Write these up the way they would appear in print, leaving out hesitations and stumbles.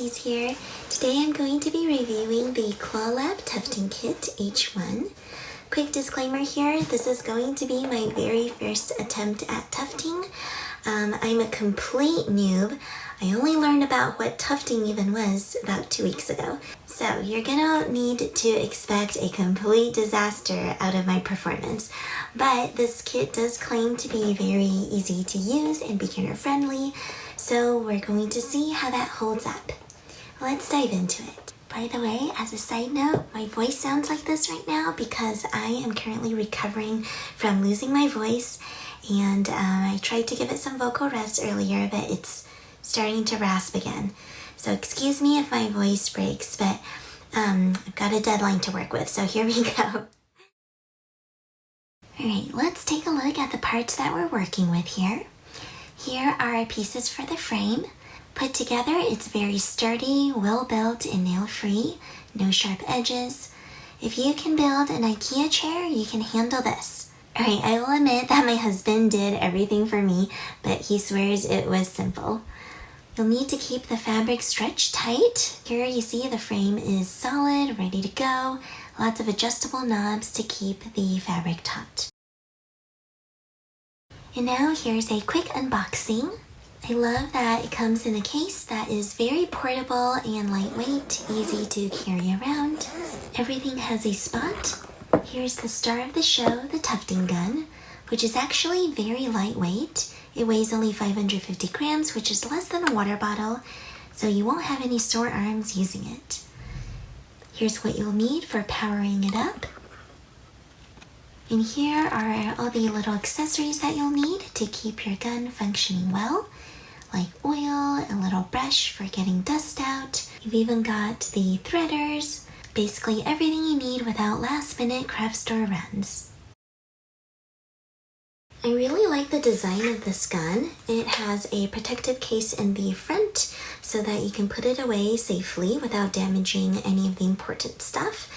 Softies here. Today I'm going to be reviewing the Clawlab Tufting Kit H1. Quick disclaimer here, this is going to be my very first attempt at tufting. I'm a complete noob. I only learned about what tufting even was about 2 weeks ago. So you're gonna need to expect a complete disaster out of my performance. But this kit does claim to be very easy to use and beginner friendly. So we're going to see how that holds up. Let's dive into it. By the way, as a side note, my voice sounds like this right now because I am currently recovering from losing my voice, and I tried to give it some vocal rest earlier, but it's starting to rasp again. So excuse me if my voice breaks, but I've got a deadline to work with, so here we go. Alright, let's take a look at the parts that we're working with here. Here are our pieces for the frame. Put together, it's very sturdy, well built, and nail-free, no sharp edges. If you can build an IKEA chair, you can handle this. Alright, I will admit that my husband did everything for me, but he swears it was simple. You'll need to keep the fabric stretched tight. Here you see the frame is solid, ready to go. Lots of adjustable knobs to keep the fabric taut. And now here's a quick unboxing. I love that it comes in a case that is very portable and lightweight, easy to carry around. Everything has a spot. Here's the star of the show, the tufting gun, which is actually very lightweight. It weighs only 550 grams, which is less than a water bottle, so you won't have any sore arms using it. Here's what you'll need for powering it up. And here are all the little accessories that you'll need to keep your gun functioning well, like oil, a little brush for getting dust out. You've even got the threaders, basically everything you need without last-minute craft store runs. I really like the design of this gun. It has a protective case in the front so that you can put it away safely without damaging any of the important stuff.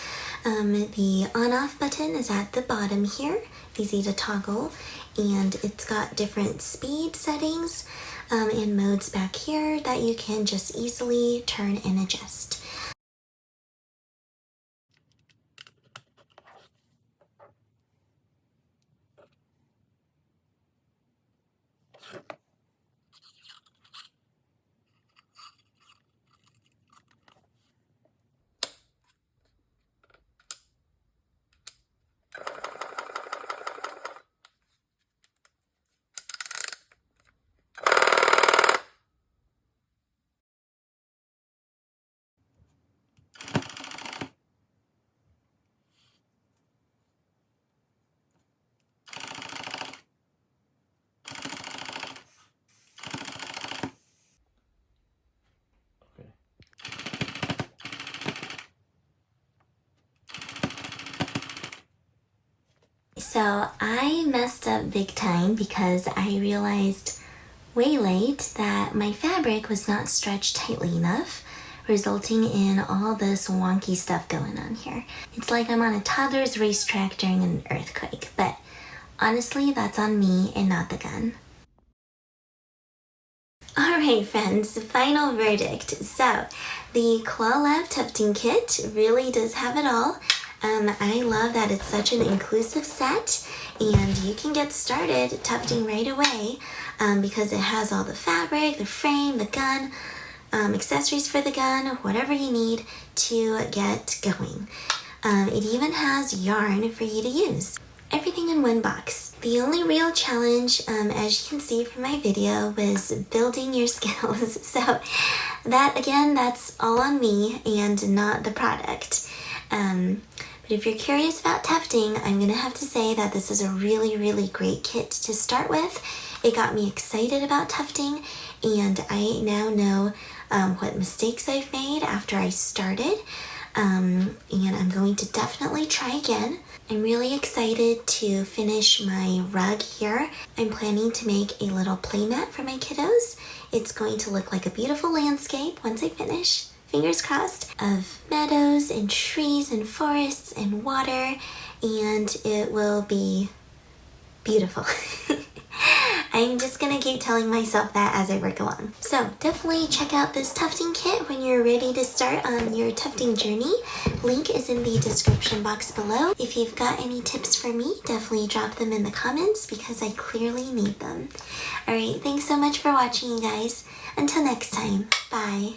The on-off button is at the bottom here, easy to toggle, and it's got different speed settings and modes back here that you can just easily turn and adjust. So I messed up big time because I realized way late that my fabric was not stretched tightly enough, resulting in all this wonky stuff going on here. It's like I'm on a toddler's racetrack during an earthquake, but honestly, that's on me and not the gun. Alright friends, final verdict. So, the Clawlab Tufting Kit really does have it all. I love that it's such an inclusive set, and you can get started tufting right away because it has all the fabric, the frame, the gun, accessories for the gun, whatever you need to get going. It even has yarn for you to use. Everything in one box. The only real challenge, as you can see from my video, was building your skills. So that, again, that's all on me and not the product. But if you're curious about tufting, I'm going to have to say that this is a really, really great kit to start with. It got me excited about tufting, and I now know what mistakes I've made after I started, and I'm going to definitely try again. I'm really excited to finish my rug here. I'm planning to make a little playmat for my kiddos. It's going to look like a beautiful landscape once I finish. Fingers crossed, of meadows and trees and forests and water, and it will be beautiful. I'm just gonna keep telling myself that as I work along. So definitely check out this tufting kit when you're ready to start on your tufting journey. Link is in the description box below. If you've got any tips for me, definitely drop them in the comments because I clearly need them. Alright, thanks so much for watching, you guys. Until next time, bye.